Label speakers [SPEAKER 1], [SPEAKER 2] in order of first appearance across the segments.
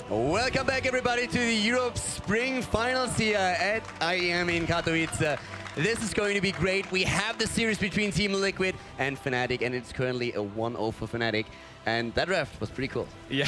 [SPEAKER 1] Welcome back, everybody, to the Europe Spring Finals here at IEM in Katowice. This is going to be great. We have the series between Team Liquid and Fnatic, and it's currently a 1-0 for Fnatic. And that draft was pretty cool.
[SPEAKER 2] Yeah,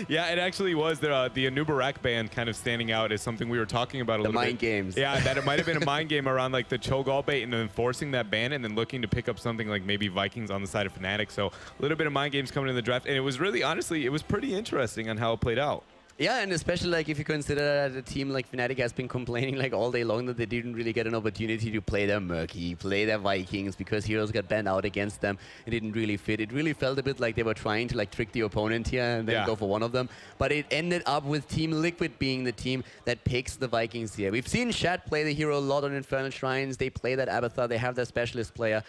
[SPEAKER 2] yeah, it actually was. The Anubarak ban kind of standing out as something we were talking about a little bit.
[SPEAKER 1] The mind games.
[SPEAKER 2] Yeah, that it might have been a mind game around like the Cho'Gall bait and then forcing that ban and then looking to pick up something like maybe Vikings on the side of Fnatic. So a little bit of mind games coming in the draft. And it was really, honestly, it was pretty interesting on how it played out.
[SPEAKER 1] Yeah, and especially like if you consider that a team like Fnatic has been complaining like all day long that they didn't really get an opportunity to play their Murky, play their Vikings, because heroes got banned out against them. It didn't really fit. It really felt a bit like they were trying to like trick the opponent here and then go for one of them. But it ended up with Team Liquid being the team that picks the Vikings here. We've seen Shat play the hero a lot on Infernal Shrines. They play that Abathar. They have their specialist player.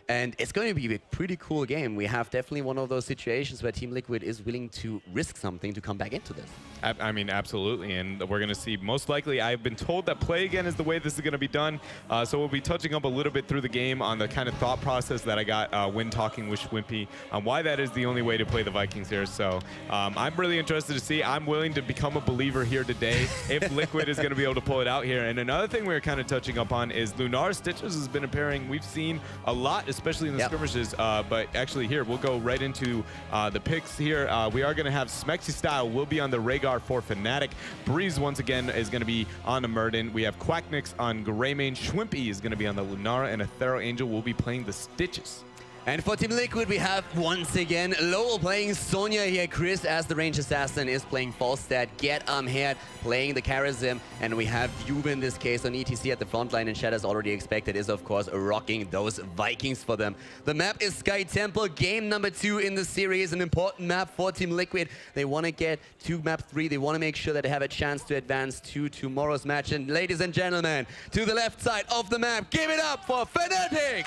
[SPEAKER 1] And it's going to be a pretty cool game. We have definitely one of those situations where Team Liquid is willing to risk something to come back into this.
[SPEAKER 2] I mean, absolutely. And we're going to see, most likely, I've been told that play again is the way this is going to be done. So we'll be touching up a little bit through the game on the kind of thought process that I got when talking with Schwimpy on why that is the only way to play the Vikings here. So I'm really interested to see. I'm willing to become a believer here today if Liquid is going to be able to pull it out here. And another thing we were kind of touching up on is Lunar Stitches has been a pairing we've seen a lot, especially in the skirmishes. But actually here, we'll go right into the picks here. We are going to have Smexy Style will be on the Rhaegar for Fnatic. Breeze once again is going to be on the Murden. We have Quacknix on Greymane. Schwimpy is going to be on the Lunara, and Athero Angel will be playing the Stitches.
[SPEAKER 1] And for Team Liquid, we have once again Lowell playing Sonya here. Chris, as the range assassin, is playing Falstad. Get Head playing the Karazim. And we have Juve in this case on ETC at the front line. And Shat, as already expected, is of course rocking those Vikings for them. The map is Sky Temple. Game number 2 in the series. An important map for Team Liquid. They want to get to map 3. They want to make sure that they have a chance to advance to tomorrow's match. And ladies and gentlemen, to the left side of the map, give it up for Fnatic!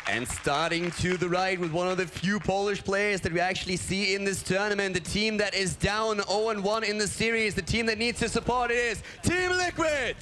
[SPEAKER 1] And starting to the right with one of the few Polish players that we actually see in this tournament, the team that is down 0-1 in the series, the team that needs to support it is Team Liquid!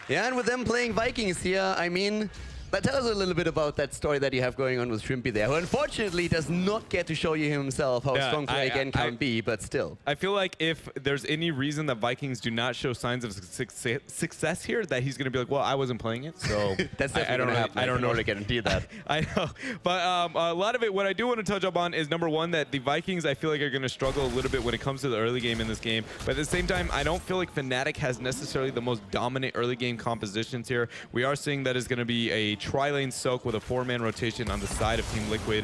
[SPEAKER 1] Yeah, and with them playing Vikings here, I mean, but tell us a little bit about that story that you have going on with Schwimpy there, who unfortunately does not get to show you himself how strong play again can be, but still.
[SPEAKER 2] I feel like if there's any reason that Vikings do not show signs of success here, that he's going to be like, well, I wasn't playing it, so
[SPEAKER 1] that's definitely going to happen.
[SPEAKER 2] I don't know
[SPEAKER 1] to guarantee that.
[SPEAKER 2] I know, but a lot of it, what I do want to touch up on is number one, that the Vikings, I feel like, are going to struggle a little bit when it comes to the early game in this game, but at the same time, I don't feel like Fnatic has necessarily the most dominant early game compositions here. We are seeing that it's going to be a tri-lane soak with a 4-man rotation on the side of Team Liquid.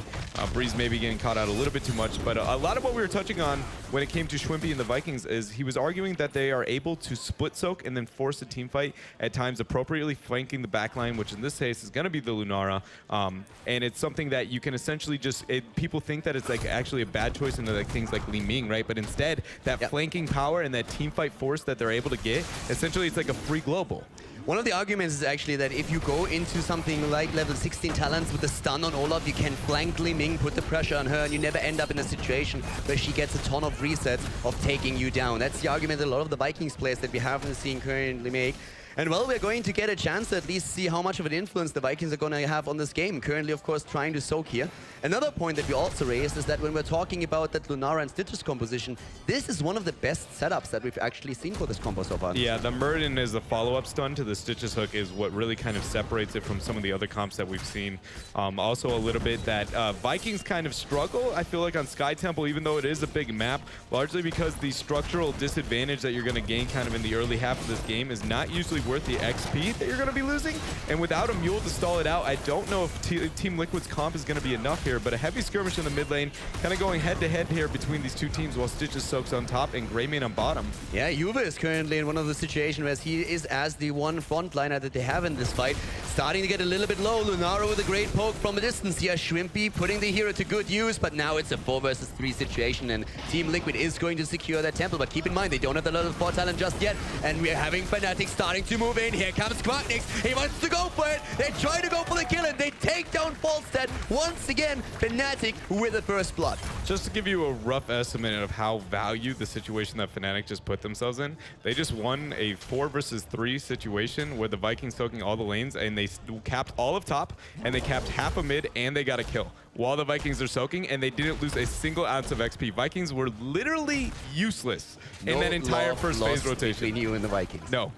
[SPEAKER 2] Breeze maybe getting caught out a little bit too much, but a lot of what we were touching on when it came to Schwimpy and the Vikings is he was arguing that they are able to split soak and then force a team fight at times appropriately flanking the backline, which in this case is going to be the Lunara. And it's something that you can essentially just, people think that it's like actually a bad choice into like things like Li Ming, right? But instead, that flanking power and that team fight force that they're able to get, essentially it's like a free global.
[SPEAKER 1] One of the arguments is actually that if you go into something like level 16 talents with the stun on Olaf, you can flank Li Ming, put the pressure on her, and you never end up in a situation where she gets a ton of resets of taking you down. That's the argument that a lot of the Vikings players that we haven't seen currently make. And well, we're going to get a chance to at least see how much of an influence the Vikings are going to have on this game. Currently, of course, trying to soak here. Another point that we also raised is that when we're talking about that Lunara and Stitches composition, this is one of the best setups that we've actually seen for this combo so far.
[SPEAKER 2] Yeah, the Murden as a follow-up stun to the Stitches hook is what really kind of separates it from some of the other comps that we've seen. Also a little bit that Vikings kind of struggle, I feel like, on Sky Temple, even though it is a big map, largely because the structural disadvantage that you're going to gain kind of in the early half of this game is not usually worth the XP that you're going to be losing. And without a mule to stall it out, I don't know if Team Liquid's comp is going to be enough here, but a heavy skirmish in the mid lane, kind of going head-to-head here between these two teams while Stitches soaks on top and Greymane on bottom.
[SPEAKER 1] Yeah, Juve is currently in one of the situations where he is as the one frontliner that they have in this fight. Starting to get a little bit low. Lunara with a great poke from a distance here. Schwimpy putting the hero to good use, but now it's a 4 versus 3 situation, and Team Liquid is going to secure that temple. But keep in mind, they don't have the level 4 talent just yet, and we're having Fnatic starting to move in. Here comes Quacknix. He wants to go for it. They try to go for the kill, and they take down default stat. Once again, Fnatic with the first blood.
[SPEAKER 2] Just to give you a rough estimate of how valued the situation that Fnatic just put themselves in, they just won a 4 versus 3 situation where the Vikings soaking all the lanes, and they capped all of top, and they capped half of mid, and they got a kill while the Vikings are soaking, and they didn't lose a single ounce of XP. Vikings were literally useless in that entire first phase rotation.
[SPEAKER 1] Between you and the Vikings.
[SPEAKER 2] No.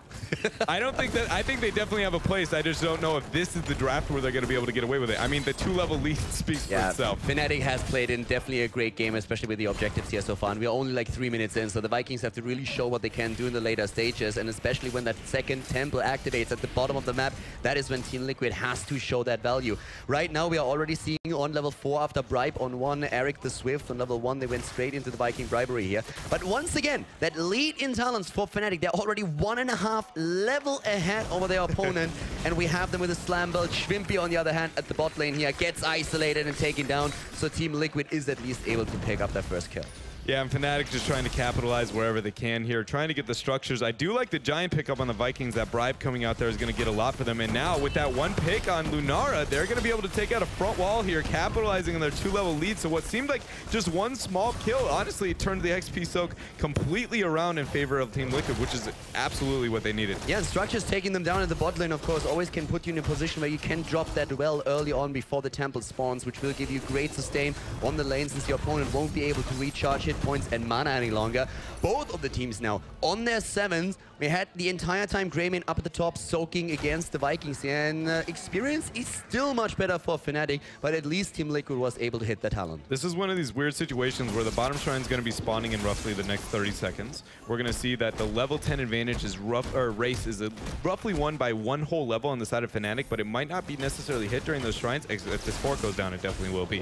[SPEAKER 2] I don't think that. I think they definitely have a place. I just don't know if this is the draft where they're going to be able to get away with it. I mean, the 2-level lead speaks for itself.
[SPEAKER 1] Fnatic has played in definitely a great game, especially with the objectives here so far. And we're only like 3 minutes in, so the Vikings have to really show what they can do in the later stages. And especially when that second temple activates at the bottom of the map, that is when Team Liquid has to show that value. Right now, we are already seeing on level 4 after Bribe on 1, Eric the Swift. On level 1, they went straight into the Viking bribery here. But once again, that lead in talents for Fnatic, they're already 1.5 level ahead over their opponent. And we have them with a slam belt. Schwimpy, on the other hand, at the bot lane here, gets isolated and taken down. So Team Liquid is at least able to pick up their first kill.
[SPEAKER 2] Yeah, and Fnatic just trying to capitalize wherever they can here, trying to get the structures. I do like the giant pickup on the Vikings. That Bribe coming out there is going to get a lot for them. And now with that one pick on Lunara, they're going to be able to take out a front wall here, capitalizing on their 2-level lead. So what seemed like just one small kill, honestly, it turned the XP soak completely around in favor of Team Liquid, which is absolutely what they needed.
[SPEAKER 1] Yeah, and structures taking them down in the bot lane, of course, always can put you in a position where you can drop that well early on before the temple spawns, which will give you great sustain on the lane since your opponent won't be able to recharge hit points and mana any longer. Both of the teams now on their 7s. We had the entire time Greymane up at the top soaking against the Vikings, and experience is still much better for Fnatic, but at least Team Liquid was able to hit the talent.
[SPEAKER 2] This is one of these weird situations where the bottom shrine is going to be spawning in roughly the next 30 seconds. We're going to see that the level 10 advantage is race is roughly won by 1 whole level on the side of Fnatic, but it might not be necessarily hit during those shrines. If this fort goes down, it definitely will be.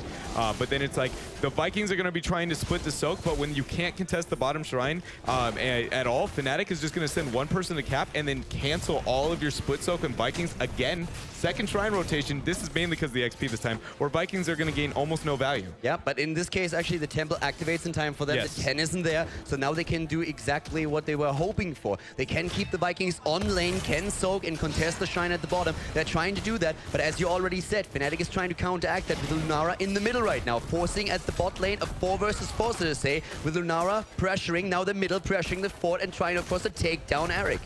[SPEAKER 2] But then it's like the Vikings are going to be trying to split the soak, but when you can't contest the bottom shrine at all, Fnatic is just going to send one person to cap and then cancel all of your split soak, and Vikings again, second shrine rotation. This is mainly because of the XP this time, where Vikings are going to gain almost no value.
[SPEAKER 1] Yeah, but in this case, actually, the temple activates in time for them. Yes. The 10 isn't there, so now they can do exactly what they were hoping for. They can keep the Vikings on lane, can soak and contest the shrine at the bottom. They're trying to do that, but as you already said, Fnatic is trying to counteract that with Lunara in the middle right now, forcing at the bot lane a 4 versus 4, so to say, with Lunara pressuring now the middle, pressuring the fort, and trying, of course, to take down Eric.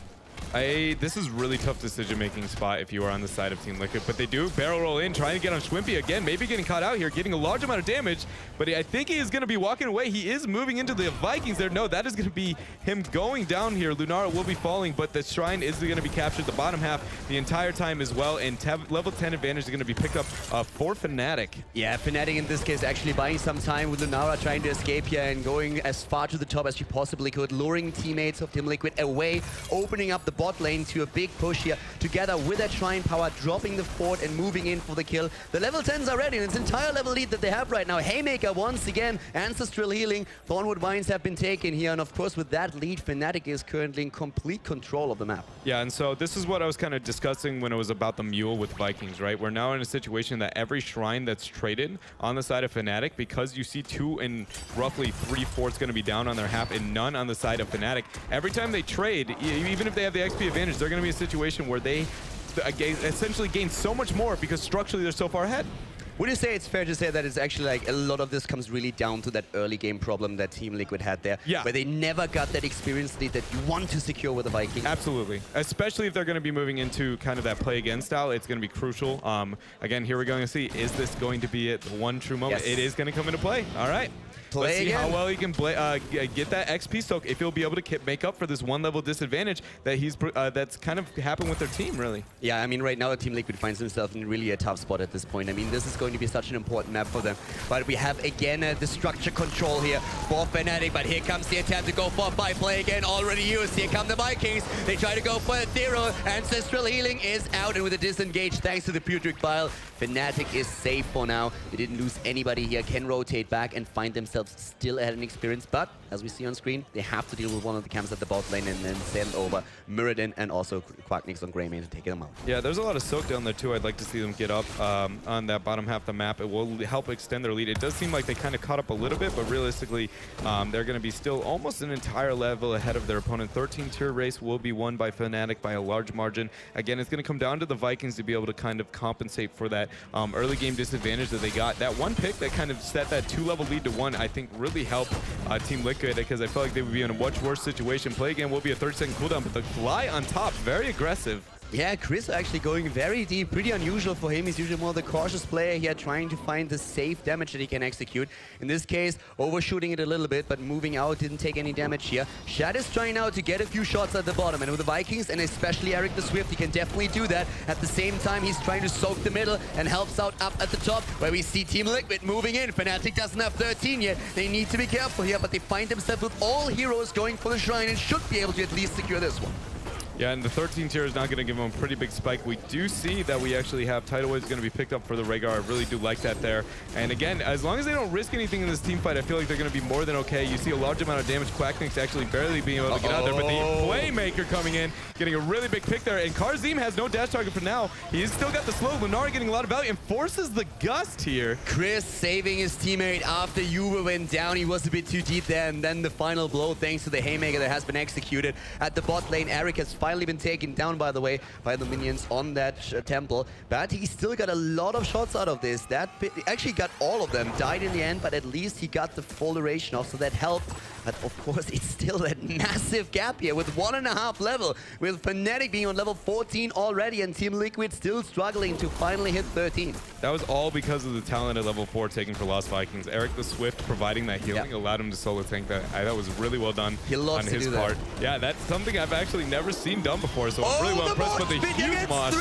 [SPEAKER 2] This is really tough decision-making spot if you are on the side of Team Liquid, but they do barrel roll in, trying to get on Schwimpy again, maybe getting caught out here, getting a large amount of damage, but I think he is going to be walking away. He is moving into the Vikings there. No, that is going to be him going down here. Lunara will be falling, but the shrine is going to be captured the bottom half the entire time as well, and level 10 advantage is going to be picked up for Fnatic.
[SPEAKER 1] Yeah, Fnatic in this case actually buying some time with Lunara trying to escape here and going as far to the top as she possibly could, luring teammates of Team Liquid away, opening up the bot lane to a big push here, together with that shrine power, dropping the fort and moving in for the kill. The level 10s are ready, and it's entire level lead that they have right now. Haymaker once again, Ancestral Healing, Thornwood Vines have been taken here, and of course with that lead, Fnatic is currently in complete control of the map.
[SPEAKER 2] Yeah, and so this is what I was kind of discussing when it was about the mule with Vikings, right? We're now in a situation that every shrine that's traded on the side of Fnatic, because you see 2 and roughly 3 forts going to be down on their half and none on the side of Fnatic, every time they trade, even if they have the XP advantage, they're going to be a situation where they essentially gain so much more because structurally they're so far ahead.
[SPEAKER 1] Would you say it's fair to say that it's actually like a lot of this comes really down to that early game problem that Team Liquid had there?
[SPEAKER 2] Yeah.
[SPEAKER 1] Where they never got that experience lead that you want to secure with the Vikings?
[SPEAKER 2] Absolutely. Especially if they're going to be moving into kind of that play again style, it's going to be crucial. Again, here we're going to see, is this going to be it, one true moment? Yes. It is going to come into play. All right. Let's see how well he can get that XP soak, if he'll be able to make up for this 1-level disadvantage that that's kind of happened with their team, really.
[SPEAKER 1] Yeah, I mean, right now, Team Liquid finds himself in really a tough spot at this point. I mean, this is going to be such an important map for them. But we have, again, the structure control here for Fnatic. But here comes the attempt to go for a buy play again, already used. Here come the Vikings. They try to go for a zero. Ancestral Healing is out, and with a disengage, thanks to the Putrid Bile, Fnatic is safe for now. They didn't lose anybody here, can rotate back and find themselves still ahead in experience, but as we see on screen, they have to deal with one of the camps at the bot lane and then send over Muradin and also Quacknix on Greymane to take them out.
[SPEAKER 2] Yeah, there's a lot of soak down there too. I'd like to see them get up on that bottom half half the map. It will help extend their lead. It does seem like they kind of caught up a little bit, but realistically, they're going to be still almost an entire level ahead of their opponent. 13-tier race will be won by Fnatic by a large margin. Again, it's going to come down to the Vikings to be able to kind of compensate for that early game disadvantage that they got. That one pick that kind of set that 2-level lead to 1, I think really helped Team Liquid, because I felt like they would be in a much worse situation. Play again will be a 30-second cooldown, but the fly on top, very aggressive.
[SPEAKER 1] Yeah, Chris actually going very deep, pretty unusual for him. He's usually more the cautious player here, trying to find the safe damage that he can execute. In this case, overshooting it a little bit, but moving out, didn't take any damage here. Shad is trying now to get a few shots at the bottom, and with the Vikings, and especially Eric the Swift, he can definitely do that. At the same time, he's trying to soak the middle and helps out up at the top, where we see Team Liquid moving in. Fnatic doesn't have 13 yet. They need to be careful here, but they find themselves with all heroes going for the Shrine and should be able to at least secure this one.
[SPEAKER 2] Yeah, and the 13 tier is not going to give him a pretty big spike. We do see that we actually have Katowice going to be picked up for the Rhaegar. I really do like that there. And again, as long as they don't risk anything in this team fight, I feel like they're going to be more than okay. You see a large amount of damage. Quacknick's actually barely being able to get out there, but the Playmaker coming in, getting a really big pick there. And Karzim has no dash target for now. He's still got the slow. Lunara getting a lot of value and forces the gust here.
[SPEAKER 1] Chris saving his teammate after Juve went down. He was a bit too deep there, and then the final blow thanks to the Haymaker that has been executed at the bot lane. Eric has finally been taken down, by the way, by the minions on that temple, but he still got a lot of shots out of this. That actually got all of them, died in the end, but at least he got the full duration off, so that helped. But of course, it's still that massive gap here with 1.5 level, with Fnatic being on level 14 already and Team Liquid still struggling to finally hit 13.
[SPEAKER 2] That was all because of the talent at level 4 taken for Lost Vikings. Eric the Swift providing that healing allowed him to solo tank that. That was really well done on his part. Yeah, that's something I've actually never seen done before, so I'm really well impressed with the huge Moss.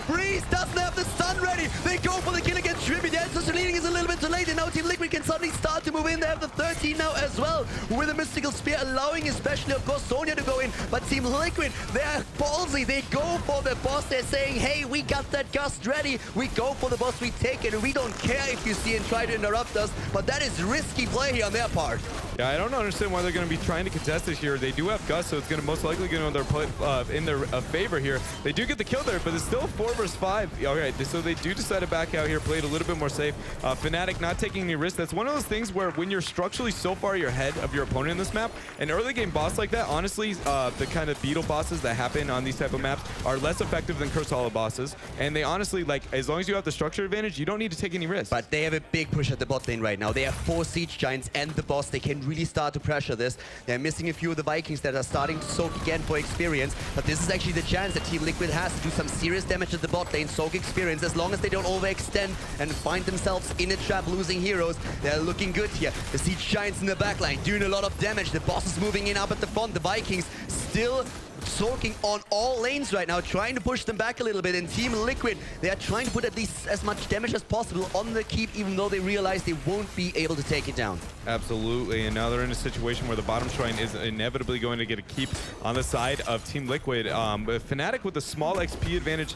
[SPEAKER 1] Breeze doesn't have the stun ready. They go for the kill against Trippy. The answer leading is a little bit too late, and now Team Liquid can suddenly start to move in. They have the 13 now as well, with a Mystical Spear allowing especially, of course, Sonya to go in. But Team Liquid, they're ballsy. They go for the boss. They're saying, hey, we got that gust ready. We go for the boss. We take it, and we don't care if you see and try to interrupt us. But that is risky play here on their part.
[SPEAKER 2] Yeah, I don't understand why they're going to be trying to contest this here. They do have Gust, so it's going to most likely get in their favor here. They do get the kill there, but it's still 4 versus 5. All right, so they do decide to back out here, play it a little bit more safe. Fnatic not taking any risks. That's one of those things where when you're structurally so far ahead of your opponent in this map, an early game boss like that, honestly, the kind of beetle bosses that happen on these type of maps are less effective than Curse Hollow bosses. And they honestly, like, as long as you have the structure advantage, you don't need to take any risks.
[SPEAKER 1] But they have a big push at the bot lane right now. They have 4 Siege Giants and the boss. They can really start to pressure this. They're missing a few of the Vikings that are starting to soak again for experience. But this is actually the chance that Team Liquid has to do some serious damage at the bot lane, soak experience. As long as they don't overextend and find themselves in a trap losing heroes, they're looking good here. The Siege Giants in the backline doing a lot of damage. The boss is moving in up at the front. The Vikings still soaking on all lanes right now, trying to push them back a little bit. And Team Liquid, they are trying to put at least as much damage as possible on the keep, even though they realize they won't be able to take it down.
[SPEAKER 2] Absolutely, and now they're in a situation where the bottom shrine is inevitably going to get a keep on the side of Team Liquid. But Fnatic with a small XP advantage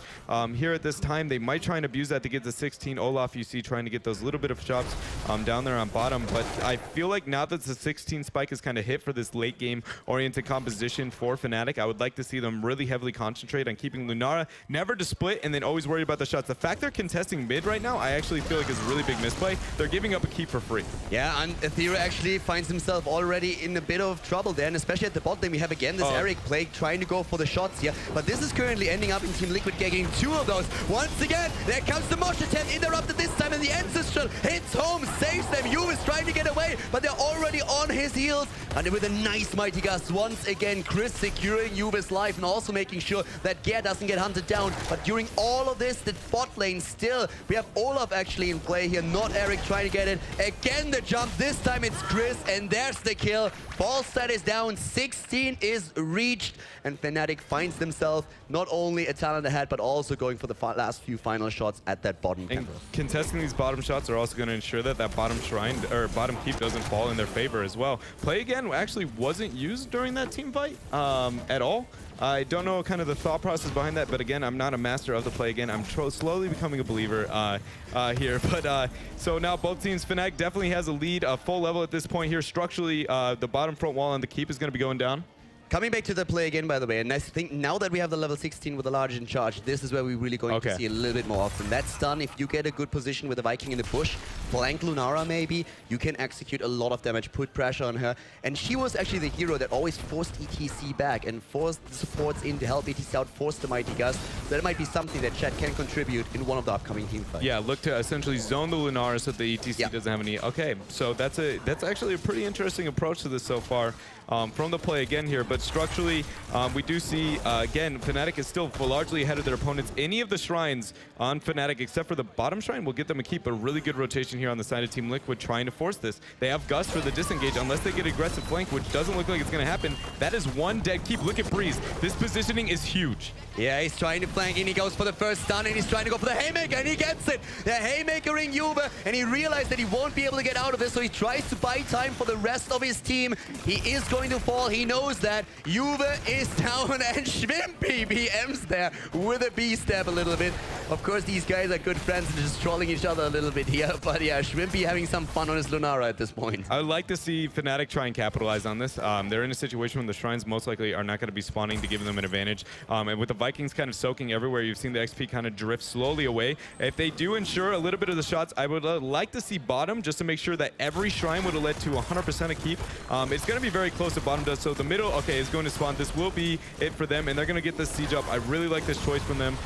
[SPEAKER 2] here at this time. They might try and abuse that to get to 16. Olaf, you see, trying to get those little bit of shots down there on bottom. But I feel like now that the 16 spike is kind of hit for this late game oriented composition for Fnatic, I would like to see them really heavily concentrate on keeping Lunara never to split and then always worry about the shots. The fact they're contesting mid right now, I actually feel like is a really big misplay. They're giving up a keep for free.
[SPEAKER 1] Yeah, and Ethereal actually finds himself already in a bit of trouble there, and especially at the bot lane we have again this Eric Plague trying to go for the shots here, but this is currently ending up in Team Liquid getting 2 of those. Once again, there comes the Mosh attempt, interrupted this time, and the Ancestral hits home, saves them. Yu is trying to get away, but they're already on his heels, and with a nice Mighty Gust, once again, Chris securing Yuve's life and also making sure that Gare doesn't get hunted down. But during all of this, the bot lane still, we have Olaf actually in play here, not Eric trying to get it. Again, the jump, this time it's Chris, and there's the kill. Falstad is down, 16 is reached, and Fnatic finds themselves not only a talent ahead, but also going for the last few final shots at that bottom temple.
[SPEAKER 2] Contesting these bottom shots are also going to ensure that that bottom shrine, or bottom keep, doesn't fall in their favor as well. Play again actually wasn't used during that team fight at all. I don't know kind of the thought process behind that, but again, I'm not a master of the play again. I'm slowly becoming a believer here. But so now both teams, Fnatic definitely has a lead, full level at this point here. Structurally, the bottom front wall on the keep is going to be going down.
[SPEAKER 1] Coming back to the play again, by the way, and I think now that we have the level 16 with the large in charge, this is where we're really going to see a little bit more often. That stun, if you get a good position with the Viking in the bush, flank Lunara maybe, you can execute a lot of damage, put pressure on her. And she was actually the hero that always forced ETC back and forced the supports in to help ETC out, force the Mighty Gust. So that might be something that Chat can contribute in one of the upcoming team fights.
[SPEAKER 2] Yeah, look to essentially zone the Lunara so the ETC doesn't have any... Okay, so that's actually a pretty interesting approach to this so far. From the play again here, but structurally, we do see, again, Fnatic is still largely ahead of their opponents. Any of the shrines on Fnatic, except for the bottom shrine, will get them a keep. A really good rotation here on the side of Team Liquid trying to force this. They have Gust for the disengage, unless they get aggressive flank, which doesn't look like it's going to happen. That is one dead keep. Look at Breeze. This positioning is huge.
[SPEAKER 1] Yeah, he's trying to flank in. He goes for the first stun, and he's trying to go for the Haymaker, and he gets it. The Haymakering Juve, and he realized that he won't be able to get out of this, so he tries to buy time for the rest of his team. He is going to fall. He knows that. Juve is down, and Schwimpy BMs there with a B-step a little bit. Of course, these guys are good friends and just trolling each other a little bit here, but yeah, Schwimpy having some fun on his Lunara at this point.
[SPEAKER 2] I would like to see Fnatic try and capitalize on this. They're in a situation when the shrines most likely are not going to be spawning to give them an advantage. And with the Vikings kind of soaking everywhere, you've seen the XP kind of drift slowly away. If they do ensure a little bit of the shots, I would like to see bottom just to make sure that every shrine would have led to 100% a keep. It's going to be very close to bottom does. So the middle, okay, is going to spawn. This will be it for them, and they're going to get this siege up. I really like this choice from them.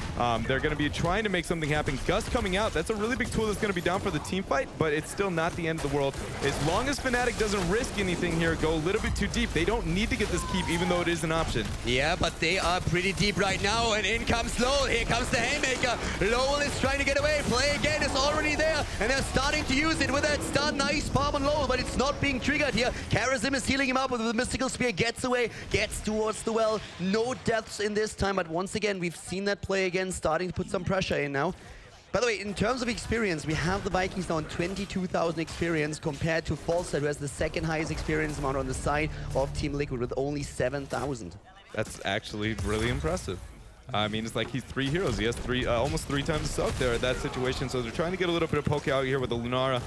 [SPEAKER 2] They're going to be trying to make something happen. Gust coming out, that's a really big tool that's going to be down for the team fight, but it's still not the end of the world. As long as Fnatic doesn't risk anything here, go a little bit too deep. They don't need to get this keep, even though it is an option.
[SPEAKER 1] Yeah, but they are pretty deep right now, and in comes Lowell. Here comes the Haymaker. Lowell is trying to get away. Play again is already there, and they're starting to use it with that stun. Nice farm on Lowell, but it's not being triggered here. Karazim is healing him up with the Mystical Spear, gets away, gets towards the well. No deaths in this time, but once again, we've seen that play again, starting to put some pressure in now. By the way, in terms of experience, we have the Vikings now on 22,000 experience compared to Falstad, who has the second highest experience amount on the side of Team Liquid with only 7,000.
[SPEAKER 2] That's actually really impressive. I mean, it's like he's 3 heroes. He has almost 3 times the soak there at that situation. So they're trying to get a little bit of poke out here with the Lunara.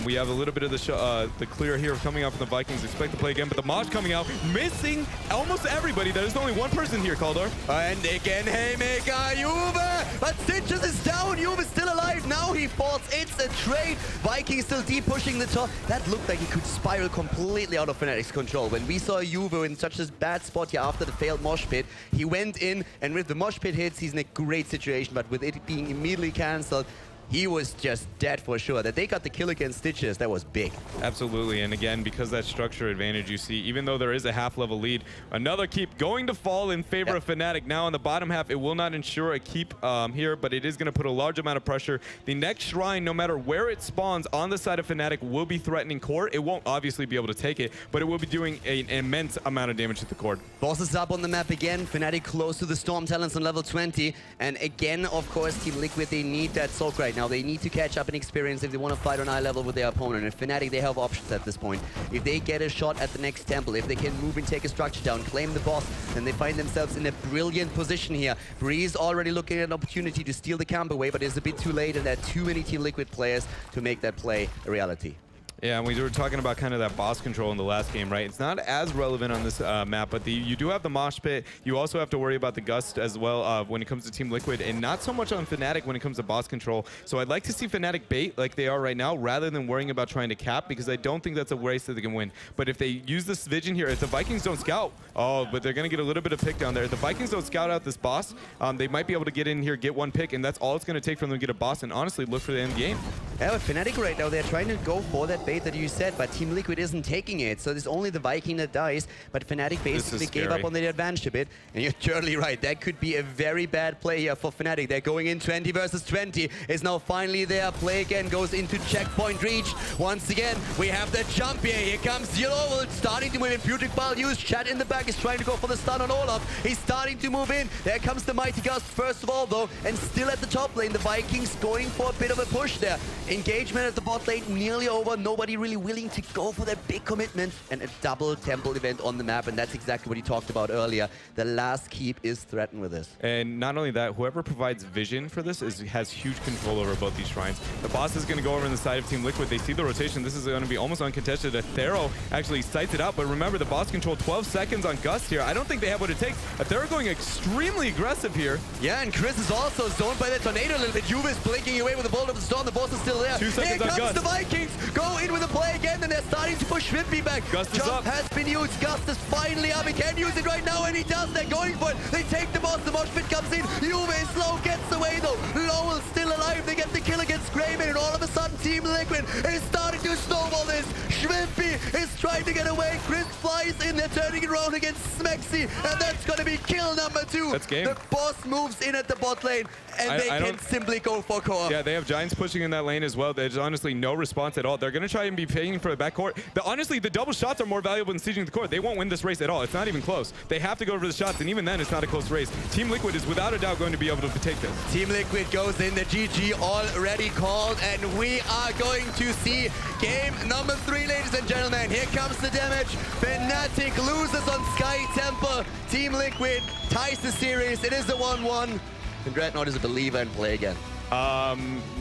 [SPEAKER 2] We have a little bit of the clear here coming out from the Vikings. Expect to play again, but the Mosh coming out, missing almost everybody. There's only one person here, Kaldor.
[SPEAKER 1] And again, Haymaker, Juve! But Stitches is down. Juve is still alive. Now he falls. It's a trade. Vikings still deep pushing the top. That looked like he could spiral completely out of Fnatic's control. When we saw Juve in such a bad spot here after the failed mosh pit, he went in, and with the mosh pit hits, he's in a great situation, but with it being immediately cancelled, he was just dead for sure. That they got the kill against Stitches, that was big.
[SPEAKER 2] Absolutely, and again, because that structure advantage you see, even though there is a half-level lead, another keep going to fall in favor of Fnatic. Now in the bottom half, it will not ensure a keep here, but it is going to put a large amount of pressure. The next shrine, no matter where it spawns on the side of Fnatic, will be threatening core. It won't obviously be able to take it, but it will be doing an immense amount of damage to the core.
[SPEAKER 1] Boss is up on the map again. Fnatic close to the Storm Talents on level 20. And again, of course, Team Liquid, they need that soak right now. They need to catch up in experience if they want to fight on eye level with their opponent. And Fnatic, they have options at this point. If they get a shot at the next temple, if they can move and take a structure down, claim the boss, then they find themselves in a brilliant position here. Breeze already looking at an opportunity to steal the camp away, but it's a bit too late, and there are too many Team Liquid players to make that play a reality.
[SPEAKER 2] Yeah, and we were talking about kind of that boss control in the last game, right? It's not as relevant on this map, but you do have the mosh pit. You also have to worry about the gust as well when it comes to Team Liquid, and not so much on Fnatic when it comes to boss control. So I'd like to see Fnatic bait like they are right now, rather than worrying about trying to cap, because I don't think that's a race that they can win. But if they use this vision here, if the Vikings don't scout, but they're going to get a little bit of pick down there. If the Vikings don't scout out this boss, they might be able to get in here, get one pick, and that's all it's going to take for them to get a boss, and honestly, look for the end game.
[SPEAKER 1] Yeah, but Fnatic right now, they're trying to go for that bait that you said, but Team Liquid isn't taking it. So there's only the Viking that dies, but Fnatic basically gave up on the advantage a bit. And you're totally right, that could be a very bad play here for Fnatic. They're going in 20 versus 20. Is now finally there. Play again goes into checkpoint reach. Once again, we have the jump here. Here comes Zero, starting to move in. Putrid use. Chat in the back is trying to go for the stun on Olaf. He's starting to move in. There comes the Mighty Gust first of all, though, and still at the top lane, the Vikings going for a bit of a push there. Engagement at the bot lane nearly over. Nobody really willing to go for that big commitment. And a double temple event on the map. And that's exactly what he talked about earlier. The last keep is threatened with this.
[SPEAKER 2] And not only that, whoever provides vision for this has huge control over both these shrines. The boss is going to go over on the side of Team Liquid. They see the rotation. This is going to be almost uncontested. Athero actually sights it out. But remember, the boss control 12 seconds on Gust here. I don't think they have what it takes. Athero going extremely aggressive here.
[SPEAKER 1] Yeah, and Chris is also zoned by the tornado a little bit. Juve is blinking away with the bolt of the storm. The boss is still there.
[SPEAKER 2] 2 seconds
[SPEAKER 1] Here
[SPEAKER 2] on
[SPEAKER 1] comes
[SPEAKER 2] Gust.
[SPEAKER 1] the Vikings. Go in with a play again, and they're starting to push Wimpy back.
[SPEAKER 2] Gust is
[SPEAKER 1] Jump
[SPEAKER 2] up.
[SPEAKER 1] has been used. Gust is finally up. He can use it right now, and he does. They're going for it. They take the boss. The mosh pit comes in. Juve is slow, gets away though. Lowell's still alive. They get the kill against Greyman, and all of a sudden, Team Liquid is starting to snowball this. Schwimpy is trying to get away. Chris flies in. They're turning it around against Smexy, and that's going to be kill number 2.
[SPEAKER 2] That's game.
[SPEAKER 1] The boss moves in at the bot lane, and they can simply go for core.
[SPEAKER 2] Yeah, they have Giants pushing in that lane as well. There's honestly no response at all. They're going to try and be paying for the backcourt. Honestly, the double shots are more valuable than sieging the core. They won't win this race at all. It's not even close. They have to go for the shots, and even then, it's not a close race. Team Liquid is without a doubt going to be able to take this.
[SPEAKER 1] Team Liquid goes in. The GG already called, and we are going to see game number 3, ladies and gentlemen. Here comes the damage. Fnatic loses on Sky Temple. Team Liquid ties the series. It is a 1-1. And Dreadnought is a believer in play again.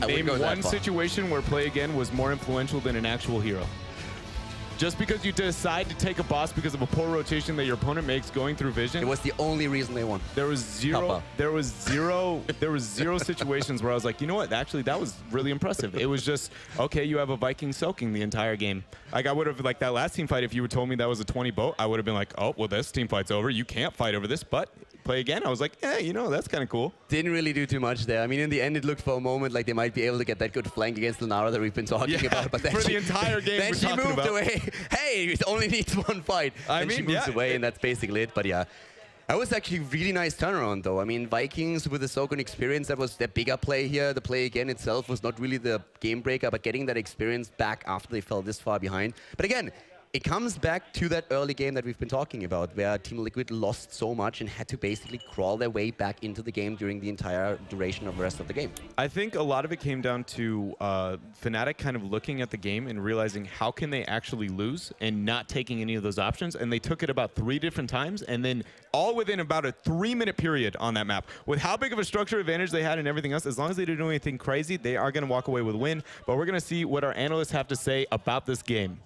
[SPEAKER 2] Name one situation where play again was more influential than an actual hero. Just because you decide to take a boss because of a poor rotation that your opponent makes going through vision.
[SPEAKER 1] It was the only reason they won.
[SPEAKER 2] There was zero situations where I was like, you know what, actually that was really impressive. It was just, okay, you have a Viking soaking the entire game. Like I would have, like that last team fight, if you would told me that was a 20 boat, I would have been like, oh, well this team fight's over. You can't fight over this, but play again. I was like, yeah, you know, that's kind of cool.
[SPEAKER 1] Didn't really do too much there. I mean, in the end, it looked for a moment like they might be able to get that good flank against Lunara that we've been talking about. But then
[SPEAKER 2] for the entire game
[SPEAKER 1] then she moved away. Hey, it only needs one fight. I mean, she moves away, and that's basically it. But yeah, that was actually a really nice turnaround, though. I mean, Vikings with the Sogon experience, that was their bigger play here. The play again itself was not really the game breaker, but getting that experience back after they fell this far behind. But again, it comes back to that early game that we've been talking about, where Team Liquid lost so much and had to basically crawl their way back into the game during the entire duration of the rest of the game.
[SPEAKER 2] I think a lot of it came down to Fnatic kind of looking at the game and realizing how can they actually lose and not taking any of those options. And they took it about 3 different times, and then all within about a 3-minute period on that map. With how big of a structure advantage they had and everything else, as long as they didn't do anything crazy, they are going to walk away with a win. But we're going to see what our analysts have to say about this game.